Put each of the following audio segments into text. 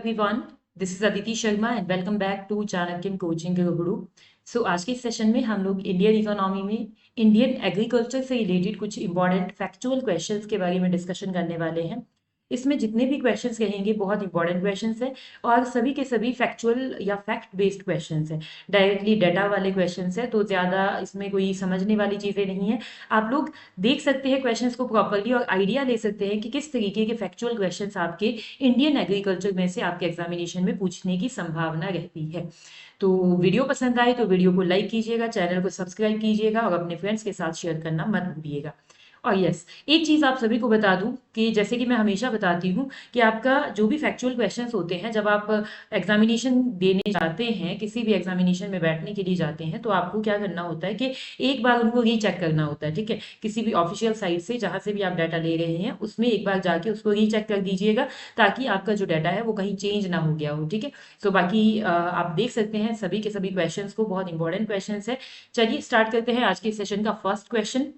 everyone. This is Aditi Sharma and welcome back to Chanakya Coaching Guru. सो आज के session में हम लोग इंडियन इकोनॉमी में इंडियन एग्रीकल्चर से रिलेटेड कुछ इंपॉर्टेंट फैक्चुअल क्वेश्चंस के बारे में डिस्कशन करने वाले हैं। इसमें जितने भी क्वेश्चंस रहेंगे बहुत इंपॉर्टेंट क्वेश्चंस हैं और सभी के सभी फैक्चुअल या फैक्ट बेस्ड क्वेश्चंस हैं, डायरेक्टली डाटा वाले क्वेश्चंस हैं, तो ज़्यादा इसमें कोई समझने वाली चीज़ें नहीं है। आप लोग देख सकते हैं क्वेश्चंस को प्रॉपरली और आइडिया ले सकते हैं कि किस तरीके के फैक्चुअल क्वेश्चंस आपके इंडियन एग्रीकल्चर में से आपके एग्जामिनेशन में पूछने की संभावना रहती है। तो वीडियो पसंद आए तो वीडियो को लाइक कीजिएगा, चैनल को सब्सक्राइब कीजिएगा और अपने फ्रेंड्स के साथ शेयर करना मत भूलिएगा। और यस, एक चीज़ आप सभी को बता दूं कि जैसे कि मैं हमेशा बताती हूँ कि आपका जो भी फैक्चुअल क्वेश्चंस होते हैं, जब आप एग्जामिनेशन देने जाते हैं, किसी भी एग्जामिनेशन में बैठने के लिए जाते हैं, तो आपको क्या करना होता है कि एक बार उनको रीचेक करना होता है। ठीक है, किसी भी ऑफिशियल साइट से जहाँ से भी आप डाटा ले रहे हैं उसमें एक बार जाके उसको रीचेक कर दीजिएगा ताकि आपका जो डाटा है वो कहीं चेंज ना हो गया हो। ठीक है, तो बाकी आप देख सकते हैं सभी के सभी क्वेश्चन को, बहुत इंपॉर्टेंट क्वेश्चन है। चलिए स्टार्ट करते हैं आज के सेशन का फर्स्ट क्वेश्चन।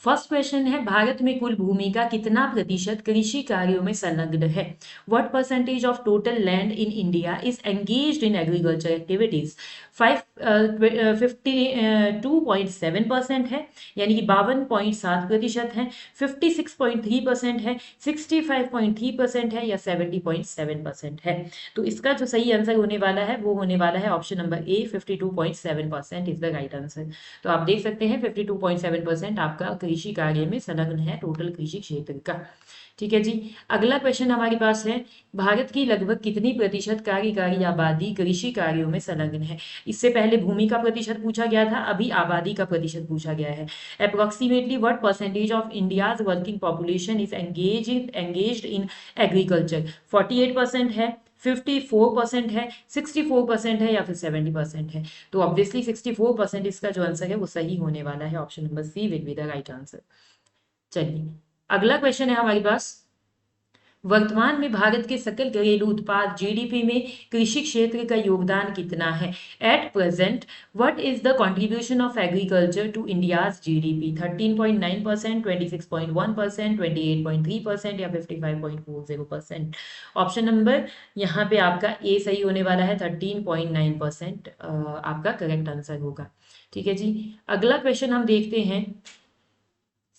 फर्स्ट क्वेश्चन है, भारत में कुल भूमि का कितना प्रतिशत कृषि कार्यों में संलग्न है? What percentage of total land in India is engaged in agriculture activities? 52.7% है, यानी कि 52.7% है, 56.3% है, 65.3% है या 70.7% है। तो इसका जो सही आंसर होने वाला है वो होने वाला है option number A, 52.7% is the right answer. तो आप देख सकते हैं 52.7% आपका कृषि कार्य में संलग्न है टोटल कृषि क्षेत्र का। ठीक है जी, अगला क्वेश्चन हमारे पास है, भारत की लगभग कितनी प्रतिशत कार्यकारी आबादी कृषि कार्यों में संलग्न है? इससे पहले भूमि का प्रतिशत पूछा गया था, अभी आबादी का प्रतिशत पूछा गया है। Approximately what percentage of India's working population is engaged in agriculture? 48% है, 54% है, 64% है या फिर 70% है? तो ऑब्वियसली 64% इसका जो आंसर है वो सही होने वाला है, option number C will be the right answer. चलिए अगला क्वेश्चन है हमारे पास, वर्तमान में भारत के सकल घरेलू उत्पाद जीडीपी में कृषि क्षेत्र का योगदान कितना है? At present what is the contribution of agriculture to India's GDP? 13.9%, 26.1%, 28.3% या 55.40%? ऑप्शन नंबर यहाँ पे आपका ए सही होने वाला है, 13.9% आपका करेक्ट आंसर होगा। ठीक है जी, अगला क्वेश्चन हम देखते हैं,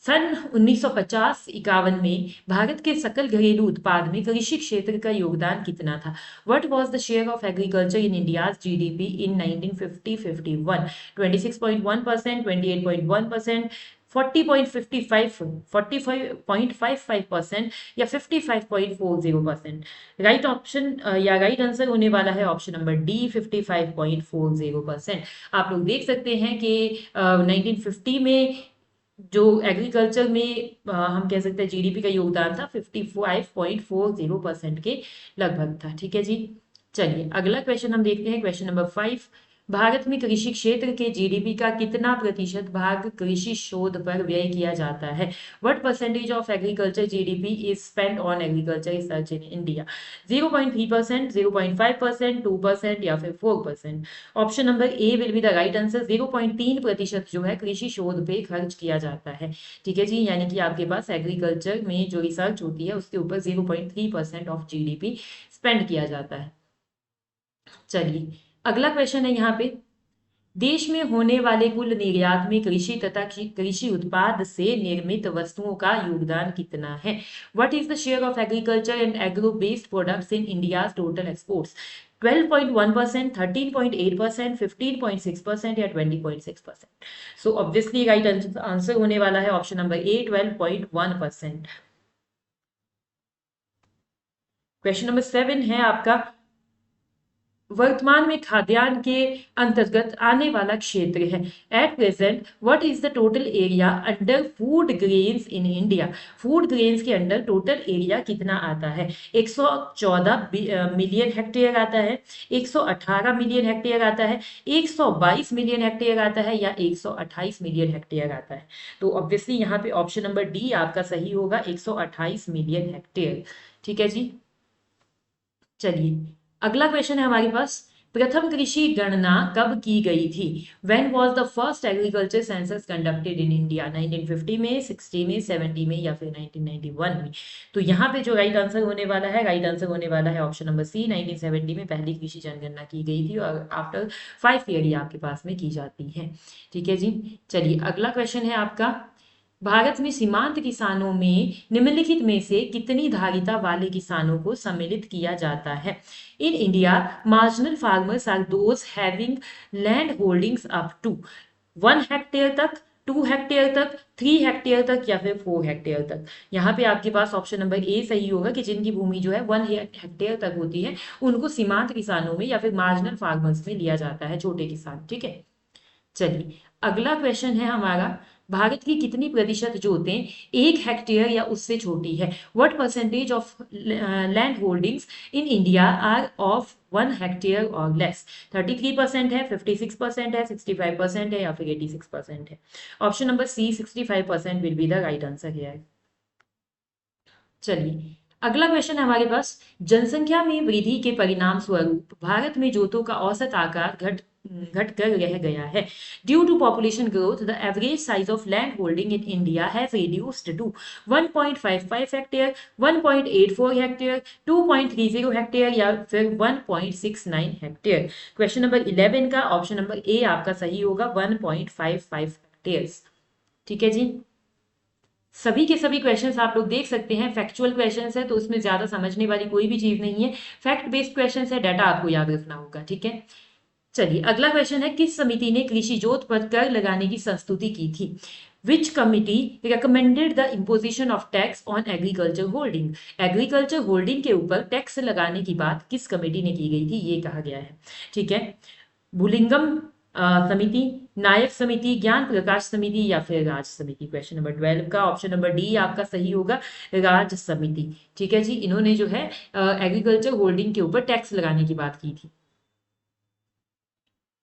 सन 1950-51 में भारत के सकल घरेलू उत्पाद में कृषि क्षेत्र का योगदान कितना था? What was the share of agriculture in India's GDP in 1950-51? 26.1%, 28.1%, 45.55% या 55.40%? राइट ऑप्शन या राइट आंसर होने वाला है ऑप्शन नंबर डी, 55.40%। आप लोग देख सकते हैं कि 1950 में जो एग्रीकल्चर में हम कह सकते हैं जीडीपी का योगदान था 55.40% के लगभग था। ठीक है जी, चलिए अगला क्वेश्चन हम देखते हैं, क्वेश्चन नंबर 5। भारत में कृषि क्षेत्र के जीडीपी का कितना प्रतिशत भाग कृषि शोध पर व्यय किया जाता है? What percentage of agriculture GDP is spend on agriculture research in India? 0.3%, 0.5%, 2% या फिर 4%? Option number A will be the right answer. 0.3% जो है कृषि शोध पे खर्च किया जाता है। ठीक है जी, यानी कि आपके पास एग्रीकल्चर में जो रिसर्च होती है उसके ऊपर 0.3% ऑफ जीडीपी स्पेंड किया जाता है। चलिए अगला क्वेश्चन है यहाँ पे, देश में होने वाले कुल निर्यात में कृषि तथा कृषि उत्पाद से निर्मित वस्तुओं का योगदान कितना है? What is the share of agriculture and agro based products in India's total exports? 12.1%, 13.8%, 15.6% या 20.6%? सो ऑब्वियसली राइट आंसर होने वाला है option number A, 12.1%। Question number 7 है आपका, वर्तमान में खाद्यान्न के अंतर्गत आने वाला क्षेत्र है। At present what is the total area under food grains in India? Food grains के अंडर टोटल एरिया कितना आता है? 114 मिलियन हेक्टेयर आता है, 118 मिलियन हेक्टेयर आता है, 122 मिलियन हेक्टेयर आता है या 128 मिलियन हेक्टेयर आता है? तो ऑब्वियसली यहाँ पे ऑप्शन नंबर डी आपका सही होगा, 128 मिलियन हेक्टेयर। ठीक है जी, चलिए अगला क्वेश्चन है हमारे पास, प्रथम कृषि गणना कब की गई थी? When was the first agriculture census conducted in India? 1950 में, 60 में, 70 में या फिर 1991 में? तो यहाँ पे जो राइट आंसर होने वाला है, राइट आंसर होने वाला है ऑप्शन नंबर सी, 1970 में पहली कृषि जनगणना की गई थी और आफ्टर 5 ईयर आपके पास में की जाती है। ठीक है जी। चलिए अगला क्वेश्चन है आपका, भारत में सीमांत किसानों में निम्नलिखित में से कितनी धारिता वाले किसानों को सम्मिलित किया जाता है? In India marginal farmers are those having land holdings up to 1 hectare तक, 2 हेक्टेयर तक, 3 हेक्टेयर तक या फिर 4 हेक्टेयर तक। यहाँ पे आपके पास ऑप्शन नंबर ए सही होगा कि जिनकी भूमि जो है 1 हेक्टेयर तक होती है उनको सीमांत किसानों में या फिर मार्जिनल फार्मर्स में लिया जाता है, छोटे किसान। ठीक है। चलिए अगला क्वेश्चन है हमारा, भारत की कितनी प्रतिशत जोतें 1 हेक्टेयर या उससे छोटी है? What percentage of land holdings in India are of 1 hectare और लेस? 33% है, 56% है, 65% है या फिर 86% है? Option number C 65% will be the right answer here. चलिए अगला क्वेश्चन है हमारे पास, जनसंख्या में वृद्धि के परिणाम स्वरूप भारत में जोतों का औसत आकार घट कर रह गया है। Due to population growth the average size of land holding in India have reduced to 1.55 hectare, 1.84 hectare, 2.30 hectare या फिर 1.69 हेक्टेयर? क्वेश्चन नंबर 11 का ऑप्शन नंबर ए आपका सही होगा, 1.55 हेक्टेयर्स। ठीक है जी। सभी के सभी क्वेश्चंस आप लोग देख सकते हैं, फैक्चुअल क्वेश्चंस है तो उसमें ज्यादा समझने वाली कोई भी चीज नहीं है, फैक्ट बेस्ड क्वेश्चंस है, डाटा आपको याद रखना होगा। ठीक है। चलिए अगला क्वेश्चन है, किस समिति ने कृषि जोत पर कर लगाने की संस्तुति की थी? विच committee recommended the imposition of tax on agriculture holding? Agriculture holding के ऊपर टैक्स लगाने की बात किस कमेटी ने की गई थी, ये कहा गया है। ठीक है। भुलिंगम समिति, नायक समिति, ज्ञान प्रकाश समिति या फिर राज समिति? क्वेश्चन नंबर 12 का ऑप्शन नंबर डी आपका सही होगा, राज समिति। ठीक है जी। इन्होंने जो है एग्रीकल्चर होल्डिंग के ऊपर टैक्स लगाने की बात की थी।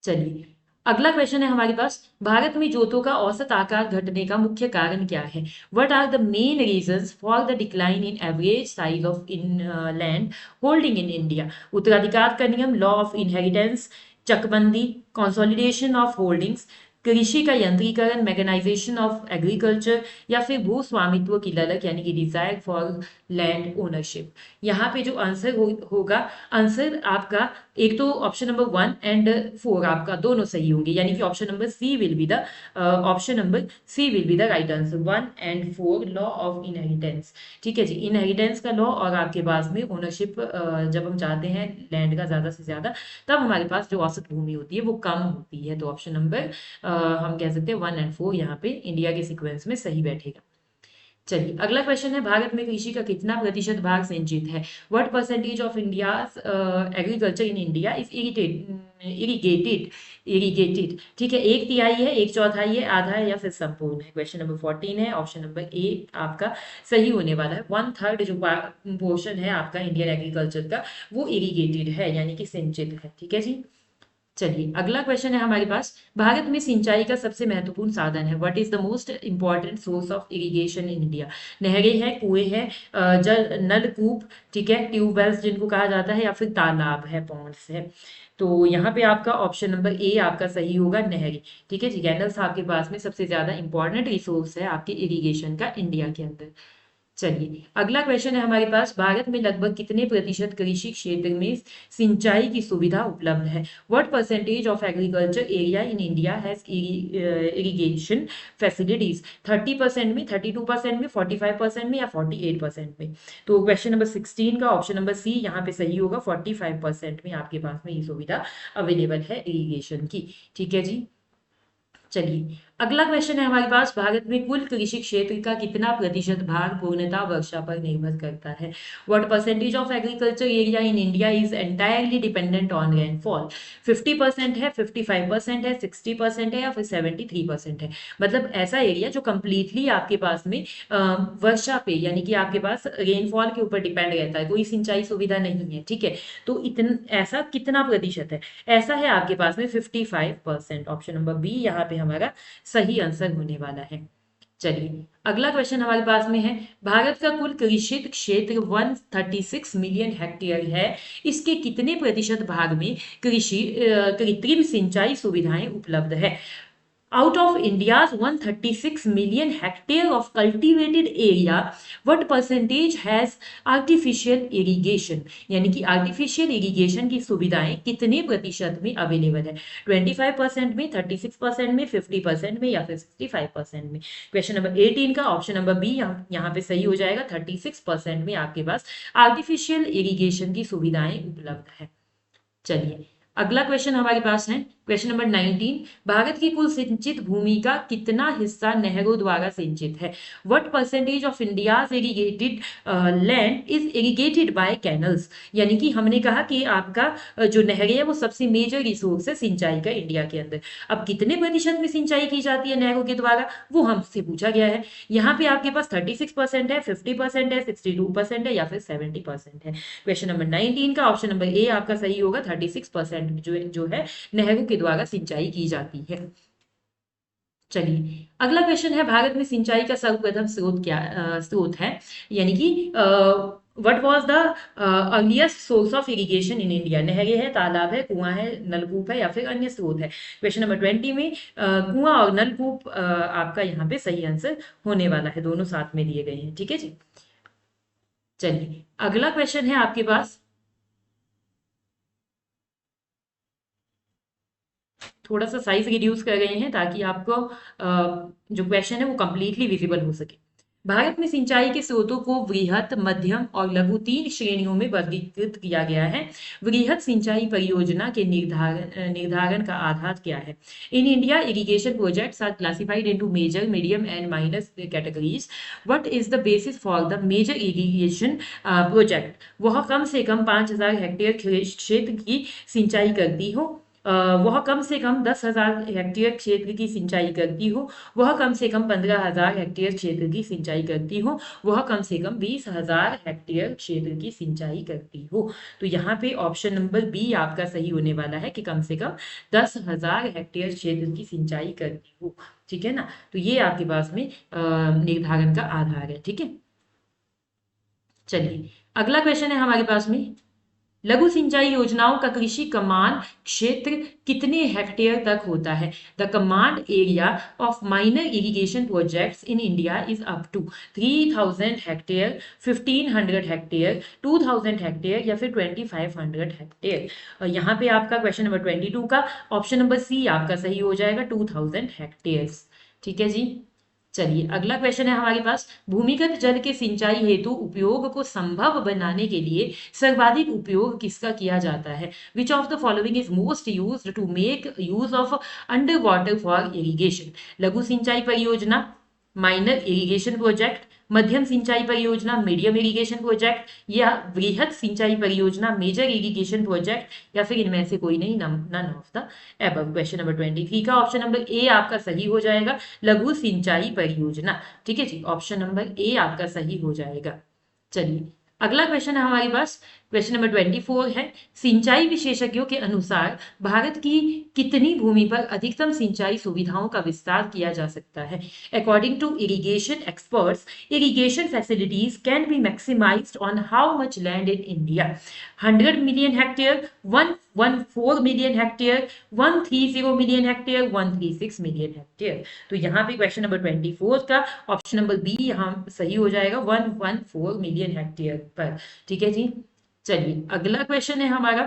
चलिए अगला क्वेश्चन है हमारे पास, भारत में जोतों का औसत आकार घटने का मुख्य कारण क्या है? What are the main reasons for the decline in average size of in land holding in India? उत्तराधिकार का नियम, लॉ ऑफ इनहेरिटेंस, चकबंदी, कंसोलिडेशन ऑफ होल्डिंग्स, कृषि का यंत्रीकरण, मैकेनाइजेशन ऑफ एग्रीकल्चर या फिर भू स्वामित्व की ललक यानी कि डिजायर फॉर लैंड ओनरशिप? यहाँ पे जो आंसर होगा, आंसर आपका एक तो ऑप्शन नंबर 1 एंड 4 आपका दोनों सही होंगे, यानी कि option number C will be the option number C will be the right answer, 1 and 4 law of inheritance. ठीक है जी। इनहेरिटेंस का लॉ और आपके पास में ओनरशिप, जब हम चाहते हैं लैंड का ज्यादा से ज्यादा, तब हमारे पास जो औसत भूमि होती है वो कम होती है। तो ऑप्शन नंबर हम कह सकते हैं 1 एंड 4 यहाँ पे इंडिया के सीक्वेंस में सही बैठेगा। चलिए अगला क्वेश्चन है, भारत में कृषि का कितना प्रतिशत भाग सिंचित है? What percentage of India agriculture in India is irrigated? ठीक है। 1/3 है, 1/4 है, आधा है या फिर संपूर्ण है? क्वेश्चन नंबर 14 है, ऑप्शन नंबर ए आपका सही होने वाला है। 1/3 जो पोर्शन है आपका इंडियन एग्रीकल्चर का वो इरिगेटेड है यानी कि सिंचित है। ठीक है जी। चलिए अगला क्वेश्चन है हमारे पास, भारत में सिंचाई का सबसे महत्वपूर्ण साधन है? What is the most important source of irrigation in India? नहरें हैं, कुएं हैं, जल नलकूप, ठीक है, ट्यूबवेल्स जिनको कहा जाता है, या फिर तालाब है, पॉन्ड्स है? तो यहाँ पे आपका ऑप्शन नंबर ए आपका सही होगा, नहरी। ठीक है जी। कैनल्स आपके पास में सबसे ज्यादा इंपॉर्टेंट रिसोर्स है आपके इरिगेशन का इंडिया के अंदर। चलिए अगला क्वेश्चन है हमारे पास, भारत में लगभग कितने प्रतिशत कृषि क्षेत्र में सिंचाई की सुविधा उपलब्ध है? What percentage of agriculture area in India has irrigation facilities? 30% में, 32% में, 45% में या 48% में? तो क्वेश्चन नंबर 16 का ऑप्शन नंबर सी यहाँ पे सही होगा, 45% में आपके पास में ये सुविधा अवेलेबल है इरिगेशन की। ठीक है जी। चलिए अगला क्वेश्चन है हमारे पास, भारत में कुल कृषि क्षेत्र का कितना प्रतिशत भाग पूर्णतः वर्षा पर निर्भर करता है? What percentage of agriculture area in India is entirely dependent on rainfall? 50% है, 55% है, 60% है या फिर 73% है? मतलब ऐसा एरिया जो कंप्लीटली आपके पास में वर्षा पे यानी कि आपके पास रेनफॉल के ऊपर डिपेंड रहता है, कोई सिंचाई सुविधा नहीं है। ठीक है। तो इतना ऐसा कितना प्रतिशत है? ऐसा है आपके पास में 55%। ऑप्शन नंबर बी यहाँ पे हमारा सही आंसर होने वाला है। चलिए अगला क्वेश्चन हमारे पास में है, भारत का कुल कृषित क्षेत्र 136 मिलियन हेक्टेयर है, इसके कितने प्रतिशत भाग में कृत्रिम सिंचाई सुविधाएं उपलब्ध है? Out of India's 136 million hectare of cultivated area, what percentage has artificial irrigation? यानी कि artificial irrigation की सुविधाएं कितने प्रतिशत में अवेलेबल है? 25% में, 36% में, 50% में या फिर 65% में? क्वेश्चन नंबर 18 का ऑप्शन नंबर बी यहाँ पे सही हो जाएगा। 36% में आपके पास आर्टिफिशियल इरिगेशन की सुविधाएं उपलब्ध है। चलिए अगला क्वेश्चन हमारे पास है क्वेश्चन नंबर 19, भारत की कुल सिंचित भूमि का कितना हिस्सा नहरों द्वारा सिंचित है? What percentage of India's irrigated land is irrigated by canals? यानी कि हमने कहा कि आपका जो नहरें है वो सबसे मेजर रिसोर्स है सिंचाई का इंडिया के अंदर। अब कितने प्रतिशत में सिंचाई की जाती है नहरों के द्वारा, वो हमसे पूछा गया है। यहाँ पे आपके पास 36% है, 50% है, 62% है या फिर 70% है। क्वेश्चन नंबर 19 का ऑप्शन नंबर ए आपका सही होगा। 36% जो है नहरों के द्वारा सिंचाई की जाती है। चलिए अगला क्वेश्चन है, भारत में सिंचाई का सर्वप्रथम स्रोत है, यानी कि what was the earliest source of irrigation in India? नहरें है, तालाब है, कुआं है, नलकूप है या फिर अन्य स्रोत है? क्वेश्चन नंबर 20 में कुआं और नलकूप आपका यहाँ पे सही आंसर होने वाला है, दोनों साथ में दिए गए हैं। ठीक है जी। चलिए अगला क्वेश्चन है आपके पास, थोड़ा सा साइज रिड्यूस कर रहे हैं ताकि आपको जो क्वेश्चन है वो कंप्लीटली विजिबल हो सके। भारत में सिंचाई के स्रोतों को वृहत, मध्यम और लघु 3 श्रेणियों में वर्गीकृत किया गया है। वृहत सिंचाई परियोजना के निर्धारण का आधार क्या है? In India irrigation projects are classified into major, medium and minor categories. What is the basis for the major irrigation project? वह कम से कम 5000 हेक्टेयर क्षेत्र की सिंचाई करती हो, वह कम से कम 10,000 हेक्टेयर क्षेत्र की सिंचाई करती हो, वह कम से कम 15,000 हेक्टेयर क्षेत्र की सिंचाई करती हो, वह कम से कम 20,000 हेक्टेयर क्षेत्र की सिंचाई करती हो। तो यहाँ पे ऑप्शन नंबर बी आपका सही होने वाला है कि कम से कम 10,000 हेक्टेयर क्षेत्र की सिंचाई करती हो। ठीक है ना, तो ये आपके पास में निर्धारण का आधार है। ठीक है, चलिए अगला क्वेश्चन है हमारे पास में, लघु सिंचाई योजनाओं का कृषि कमांड क्षेत्र कितने हेक्टेयर तक होता है? The command area of minor irrigation projects in India is up to 3000 hectare, 1500 hectare, 2000 hectare या फिर 2500 हेक्टेयर? यहाँ पे आपका क्वेश्चन नंबर 22 का ऑप्शन नंबर सी आपका सही हो जाएगा, 2000 हेक्टेयर्स। ठीक है जी। चलिए अगला क्वेश्चन है हमारे पास, भूमिगत जल के सिंचाई हेतु उपयोग को संभव बनाने के लिए सर्वाधिक उपयोग किसका किया जाता है? Which of the following is most used to make use of under water for irrigation? लघु सिंचाई परियोजना, माइनर इरिगेशन प्रोजेक्ट, मध्यम सिंचाई परियोजना, मीडियम इरिगेशन प्रोजेक्ट या वृहद सिंचाई परियोजना, मेजर इरिगेशन प्रोजेक्ट या फिर इनमें से कोई नहीं, none of the above? Question number 23 का ऑप्शन नंबर ए आपका सही हो जाएगा, लघु सिंचाई परियोजना। ठीक है जी, ऑप्शन नंबर ए आपका सही हो जाएगा। चलिए अगला क्वेश्चन है हमारे पास, क्वेश्चन नंबर 24 है, सिंचाई विशेषज्ञों के अनुसार भारत की कितनी भूमि पर अधिकतम सिंचाई सुविधाओं का विस्तार किया जा सकता है? According to irrigation experts, irrigation facilities can be maximised on how much land in India? 100 million hectare, 114 million hectare, 130 million hectare, 136 million hectare? तो यहाँ पे क्वेश्चन नंबर 24 का ऑप्शन नंबर बी यहाँ सही हो जाएगा, 114 मिलियन हेक्टेयर पर। ठीक है जी। चलिए अगला क्वेश्चन है हमारा,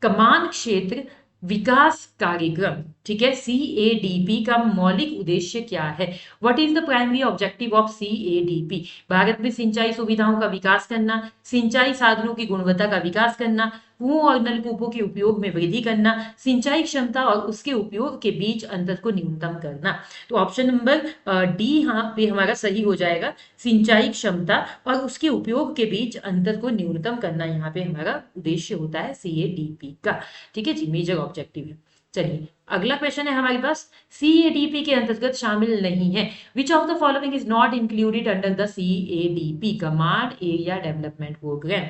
कमान क्षेत्र विकास कार्यक्रम, ठीक है, CADP का मौलिक उद्देश्य क्या है? What is the primary objective of CADP? Bharat में सिंचाई सुविधाओं का विकास करना, सिंचाई साधनों की गुणवत्ता का विकास करना, कुओं और नलकूपों के उपयोग में वृद्धि करना, सिंचाई क्षमता और उसके उपयोग के बीच अंतर को न्यूनतम करना? तो ऑप्शन नंबर डी यहाँ पे हमारा सही हो जाएगा, सिंचाई क्षमता और उसके उपयोग के बीच अंतर को न्यूनतम करना यहाँ पे हमारा उद्देश्य होता है CADP का। ठीक है जी, मेजर ऑब्जेक्टिव है। चलिए अगला क्वेश्चन है हमारे पास, CADP के अंतर्गत शामिल नहीं है, which of the following is not included under the CADP? Command area development programme,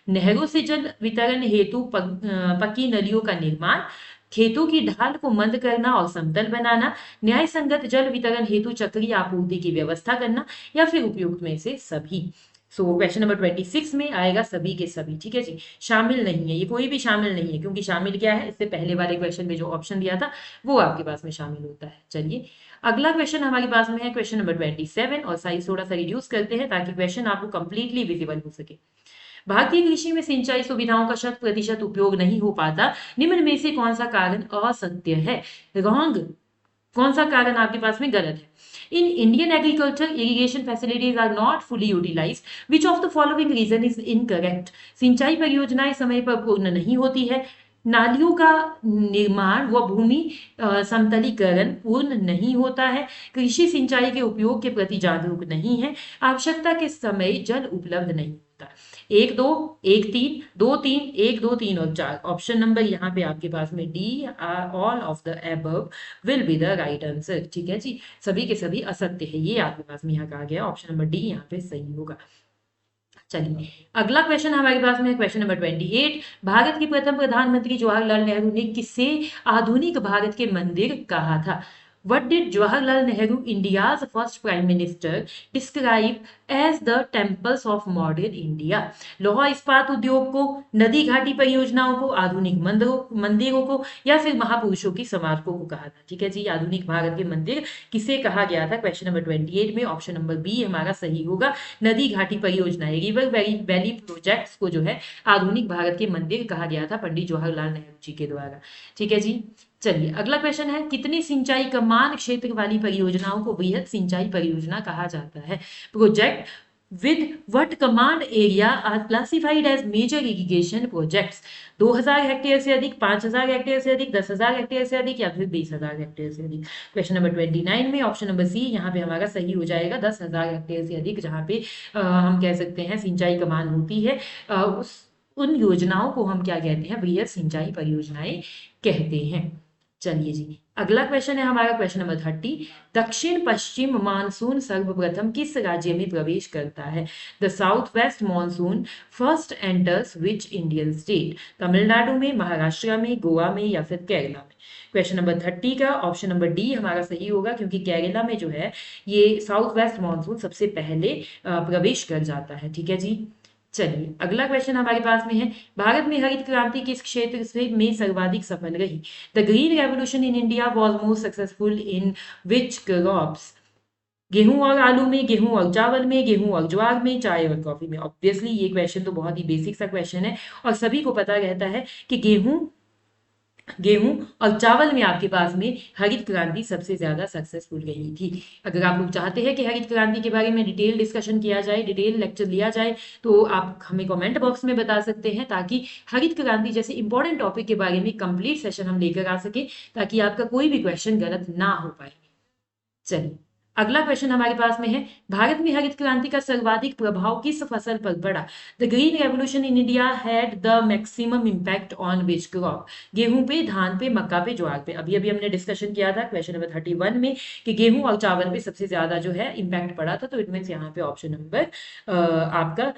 नहरों से जल वितरण हेतु पक्की नलियों का निर्माण, खेतों की ढाल को मंद करना और समतल बनाना, न्याय संगत जल वितरण हेतु चक्रीय आपूर्ति की व्यवस्था करना, या फिर उपयुक्त में से सभी। सो क्वेश्चन नंबर 26 में आएगा सभी के सभी। ठीक है जी, शामिल नहीं है, ये कोई भी शामिल नहीं है, क्योंकि शामिल क्या है, इससे पहले वाले क्वेश्चन में जो ऑप्शन दिया था वो आपके पास में शामिल होता है। चलिए अगला क्वेश्चन हमारे पास में है क्वेश्चन नंबर 27, और साइज थोड़ा सा रिड्यूस करते हैं ताकि क्वेश्चन आपको कंप्लीटली विजिबल हो सके। भारतीय कृषि में सिंचाई सुविधाओं का 100% उपयोग नहीं हो पाता, निम्न में से कौन सा कारण असत्य है, रॉन्ग, कौन सा कारण आपके पास में गलत है। In Indian agriculture irrigation facilities are not fully utilised, which of the following reason is incorrect. सिंचाई परियोजनाएं समय पर पूर्ण नहीं होती है, नालियों का निर्माण व भूमि समतलीकरण पूर्ण नहीं होता है, कृषि सिंचाई के उपयोग के प्रति जागरूक नहीं है, आवश्यकता के समय जल उपलब्ध नहीं होता। 1 2 1 3 2 3 1 2 3 और 4, ऑप्शन नंबर यहाँ पे आपके पास में D, all of the above will be the right answer. ठीक है जी, सभी के सभी असत्य है, ये आपके पास में यहाँ कहा गया, ऑप्शन नंबर डी यहाँ पे सही होगा। चलिए अगला क्वेश्चन हमारे पास में क्वेश्चन नंबर 28, भारत के प्रथम प्रधानमंत्री जवाहरलाल नेहरू ने किसे आधुनिक भारत के मंदिर कहा था। What did Jawaharlal Nehru, India's first Prime Minister, describe as the temples of modern India? लोहा इस्पात उद्योग को, नदी घाटी परियोजनाओं को, आधुनिक मंदिरों को, या फिर महापुरुषों की स्मारकों को कहा था। ठीक है जी, आधुनिक भारत के मंदिर किसे कहा गया था क्वेश्चन नंबर 28 में, ऑप्शन नंबर बी हमारा सही होगा, नदी घाटी परियोजनाएं, रिवर वैली प्रोजेक्ट्स को जो है आधुनिक भारत के मंदिर कहा गया था पंडित जवाहरलाल नेहरू जी के द्वारा। ठीक है जी, चलिए अगला क्वेश्चन है, कितनी सिंचाई कमान क्षेत्र वाली परियोजनाओं को वृहद सिंचाई परियोजना कहा जाता है। Project with what command area are classified as major irrigation projects. 2000 hectare से अधिक, 5000 हेक्टेयर से अधिक, 10,000 हेक्टेयर से अधिक, या फिर 20,000 हेक्टेयर से अधिक। क्वेश्चन नंबर 29 में ऑप्शन नंबर सी यहाँ पे हमारा सही हो जाएगा, 10,000 हेक्टेयर से अधिक, जहाँ पे हम कह सकते हैं सिंचाई कमान होती है, उन योजनाओं को हम क्या कहते हैं, वृहद सिंचाई परियोजनाएं कहते हैं। चलिए जी अगला क्वेश्चन है हमारा क्वेश्चन नंबर 30, दक्षिण पश्चिम मानसून सर्वप्रथम किस राज्य में प्रवेश करता है। The south west monsoon first enters which Indian state. Tamil Nadu में, महाराष्ट्र में, गोवा में, या फिर केरला में। क्वेश्चन नंबर 30 का ऑप्शन नंबर डी हमारा सही होगा, क्योंकि केरला में जो है ये साउथ वेस्ट मानसून सबसे पहले प्रवेश कर जाता है। ठीक है जी, चलिए अगला क्वेश्चन हमारे पास में है, भारत में हरित क्रांति किस क्षेत्र से में सर्वाधिक सफल रही। The green revolution in India was most successful in which crops. गेहूं और आलू में, गेहूं और चावल में, गेहूं और ज्वार में, चाय और कॉफी में। ऑब्वियसली ये क्वेश्चन तो बहुत ही बेसिक सा क्वेश्चन है और सभी को पता रहता है कि गेहूं और चावल में आपके पास में हरित क्रांति सबसे ज्यादा सक्सेसफुल रही थी। अगर आप लोग चाहते हैं कि हरित क्रांति के बारे में डिटेल डिस्कशन किया जाए, डिटेल लेक्चर लिया जाए, तो आप हमें कमेंट बॉक्स में बता सकते हैं, ताकि हरित क्रांति जैसे इंपॉर्टेंट टॉपिक के बारे में कंप्लीट सेशन हम लेकर आ सके, ताकि आपका कोई भी क्वेश्चन गलत ना हो पाए। चलिए अगला क्वेश्चन हमारे पास में है, भारत में हरित क्रांति का सर्वाधिक प्रभाव किस फसल पर पड़ा। The green revolution in India had the maximum impact on which crop. गेहूं पे, धान पे, मक्का पे, ज्वार पे। अभी अभी हमने डिस्कशन किया था क्वेश्चन नंबर 31 में कि गेहूं और चावल पे सबसे ज्यादा जो है इंपैक्ट पड़ा था, तो इट मीन्स यहाँ पे ऑप्शन नंबर आपका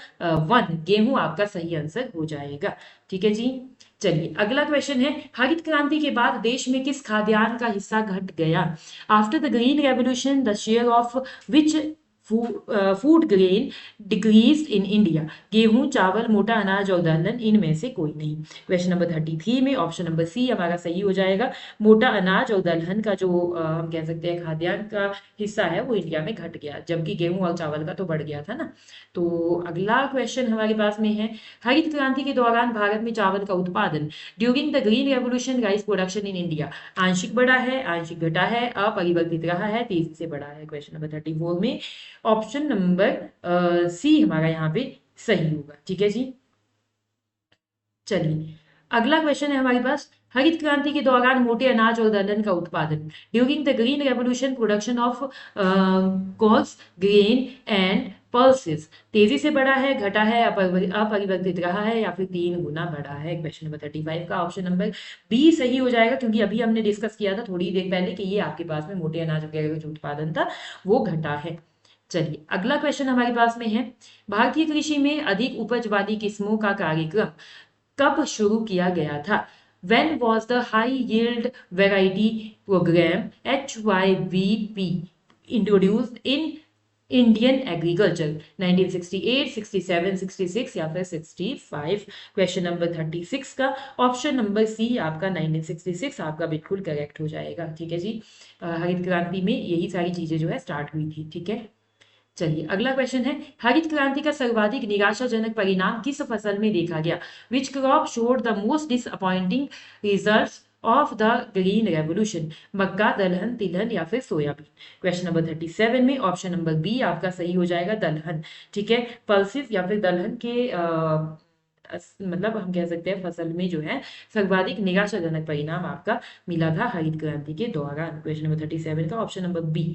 1 गेहूं आपका सही आंसर हो जाएगा। ठीक है जी, चलिए अगला क्वेश्चन है, हरित क्रांति के बाद देश में किस खाद्यान्न का हिस्सा घट गया। After the green revolution the share of which food grain decrease in India. गेहूं, चावल, मोटा अनाज और दलहन, इनमें से कोई नहीं। क्वेश्चन नंबर 33 में ऑप्शन नंबर सी हमारा सही हो जाएगा, मोटा अनाज और दलहन का जो हम कह सकते हैं खाद्यान्न का हिस्सा है वो इंडिया में घट गया, जबकि गेहूं और चावल का तो बढ़ गया था ना। तो अगला क्वेश्चन हमारे पास में है, हरित क्रांति के दौरान भारत में चावल का उत्पादन during the green revolution rice production in India आंशिक बढ़ा है, आंशिक घटा है, अपरिवर्तित रहा है, तेजी से बढ़ा है। क्वेश्चन नंबर 34 में ऑप्शन नंबर सी हमारा यहाँ पे सही होगा। ठीक है जी, चलिए अगला क्वेश्चन है हमारे पास, हरित क्रांति के दौरान मोटे अनाज और दलहन का उत्पादन during the green revolution production of coarse grain and pulses तेजी से बढ़ा है, घटा है, अपरिवर्तित रहा है, या फिर 3 गुना बढ़ा है। क्वेश्चन नंबर 35 का ऑप्शन नंबर बी सही हो जाएगा, क्योंकि अभी हमने डिस्कस किया था थोड़ी देर पहले कि ये आपके पास में मोटे अनाज वगैरह का जो उत्पादन था वो घटा है। चलिए अगला क्वेश्चन हमारे पास में है, भारतीय कृषि में अधिक उपज वाली किस्मों का कार्यक्रम कब शुरू किया गया था। When was the high yield variety program HYVP introduced in Indian agriculture? 1968, 67, 66 या फिर 65? क्वेश्चन नंबर 36 का ऑप्शन नंबर सी आपका 1966 आपका बिल्कुल करेक्ट हो जाएगा। ठीक है जी, हरित क्रांति में यही सारी चीजें जो है स्टार्ट हुई थी। ठीक है, चलिए अगला क्वेश्चन है, हरित क्रांति का सर्वाधिक निराशाजनक परिणाम किस फसल में देखा गया? Which crop showed the most disappointing results of the green revolution? मक्का, दलहन, तिलहन या फिर सोयाबीन? क्वेश्चन नंबर 37 में ऑप्शन नंबर बी आपका सही हो जाएगा, दलहन। ठीक है, पल्सिस या फिर दलहन के मतलब हम कह सकते हैं फसल में जो है सर्वाधिक निराशाजनक परिणाम आपका मिला था हरित क्रांति के दौरान। क्वेश्चन नंबर 37 का ऑप्शन नंबर बी।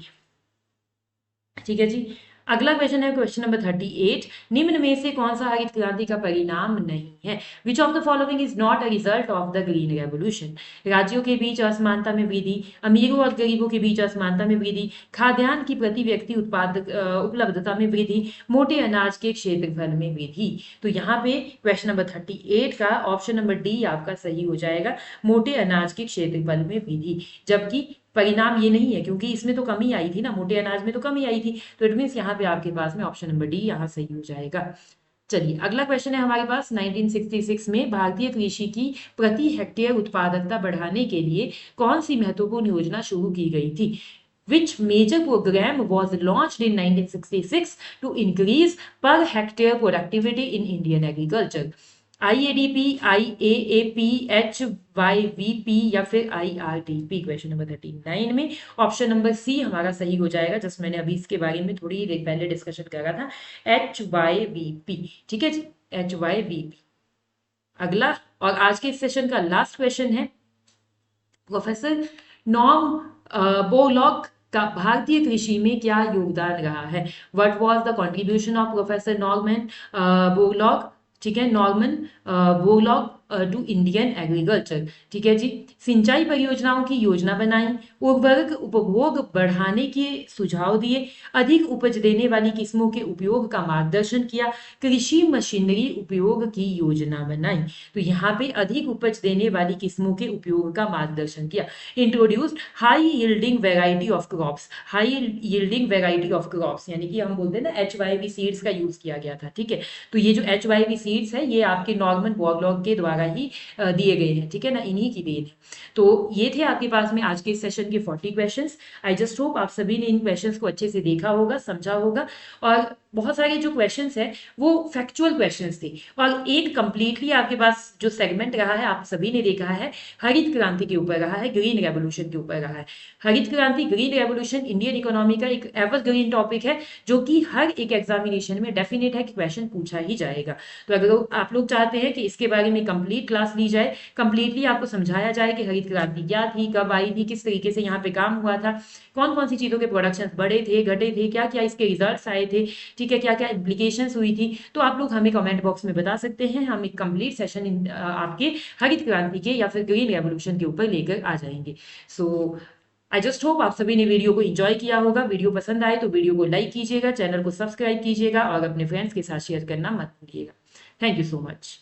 ठीक है जी, अगला क्वेश्चन है क्वेश्चन नंबर 38, निम्न में से कौन सा हरित क्रांति का परिणाम नहीं है? Which of the following is not a result of the green revolution? राज्यों के बीच असमानता में वृद्धि, अमीरों और गरीबों के बीच असमानता में वृद्धि, खाद्यान्न की प्रति व्यक्ति उपलब्धता में वृद्धि, मोटे अनाज के क्षेत्रफल में वृद्धि। तो यहाँ पे क्वेश्चन नंबर 38 का ऑप्शन नंबर डी आपका सही हो जाएगा, मोटे अनाज के क्षेत्रफल में वृद्धि। जबकि परिणाम ये नहीं है, क्योंकि इसमें तो कमी आई थी ना, मोटे अनाज में तो कमी आई थी, तो इट मीन्स यहाँ पे आपके पास में ऑप्शन नंबर डी यहाँ सही हो जाएगा। चलिए अगला क्वेश्चन है हमारे पास, 1966 में भारतीय कृषि की प्रति हेक्टेयर उत्पादकता बढ़ाने के लिए कौन सी महत्वपूर्ण योजना शुरू की गई थी? Which major program was launched in 1966 to increase per hectare productivity in Indian agriculture? IADP, IAAP, HYVP या फिर IRDP? क्वेश्चन नंबर 39 में ऑप्शन नंबर सी हमारा सही हो जाएगा, जस्ट मैंने अभी इसके बारे में थोड़ी देर पहले डिस्कशन करा था, HYVP। ठीक है जी, HYVP। अगला और आज के सेशन का लास्ट क्वेश्चन है, प्रोफेसर नॉर्म बोरलॉग का भारतीय कृषि में क्या योगदान रहा है? What was the contribution of professor Norman Borlaug? ठीक है, Norman Borlaug to Indian agriculture. ठीक है जी, सिंचाई परियोजनाओं की योजना बनाई, उर्वरक उपभोग बढ़ाने के सुझाव दिए, अधिक उपज देने वाली किस्मों के उपयोग का मार्गदर्शन किया, कृषि मशीनरी उपयोग की योजना बनाई। तो यहाँ पे अधिक उपज देने वाली किस्मों के उपयोग का मार्गदर्शन किया, introduced high yielding variety of crops, high yielding variety of crops यानी कि हम बोलते हैं ना HYV सीड्स का यूज किया गया था। ठीक है, तो ये जो HYV सीड्स है ये आपके नॉर्मन बोरलॉग के द्वारा ही दिए गए हैं। ठीक है ना, इन्हीं की देन है। तो ये थे आपके पास में आज के इस सेशन के 40 क्वेश्चंस। आई जस्ट होप आप सभी ने इन क्वेश्चंस को अच्छे से देखा होगा, समझा होगा, और बहुत सारे जो क्वेश्चंस है वो फैक्चुअल क्वेश्चंस थे, और एक कंप्लीटली आपके पास जो सेगमेंट रहा है आप सभी ने देखा है हरित क्रांति के ऊपर रहा है, ग्रीन रेवोल्यूशन के ऊपर रहा है। हरित क्रांति, ग्रीन रेवोल्यूशन इंडियन इकोनॉमी का एक एवरग्रीन टॉपिक है, जो कि हर एक एग्जामिनेशन में डेफिनेट है कि क्वेश्चन पूछा ही जाएगा। तो अगर आप लोग चाहते हैं कि इसके बारे में कंप्लीट क्लास ली जाए, कंप्लीटली आपको समझाया जाए कि हरित क्रांति क्या थी, कब आई थी, किस तरीके से यहाँ पे काम हुआ था, कौन कौन सी चीजों के प्रोडक्शन बढ़े थे, घटे थे, क्या क्या इसके रिजल्ट्स आए थे, ठीक है, क्या क्या इम्प्लीकेशंस हुई थी, तो आप लोग हमें कमेंट बॉक्स में बता सकते हैं। हम एक कंप्लीट सेशन आपके हरित क्रांति के या फिर ग्रीन रेवोल्यूशन के ऊपर लेकर आ जाएंगे। सो आई जस्ट होप आप सभी ने वीडियो को एंजॉय किया होगा। वीडियो पसंद आए तो वीडियो को लाइक कीजिएगा, चैनल को सब्सक्राइब कीजिएगा और अपने फ्रेंड्स के साथ शेयर करना मत भूलिएगा। Thank you so much.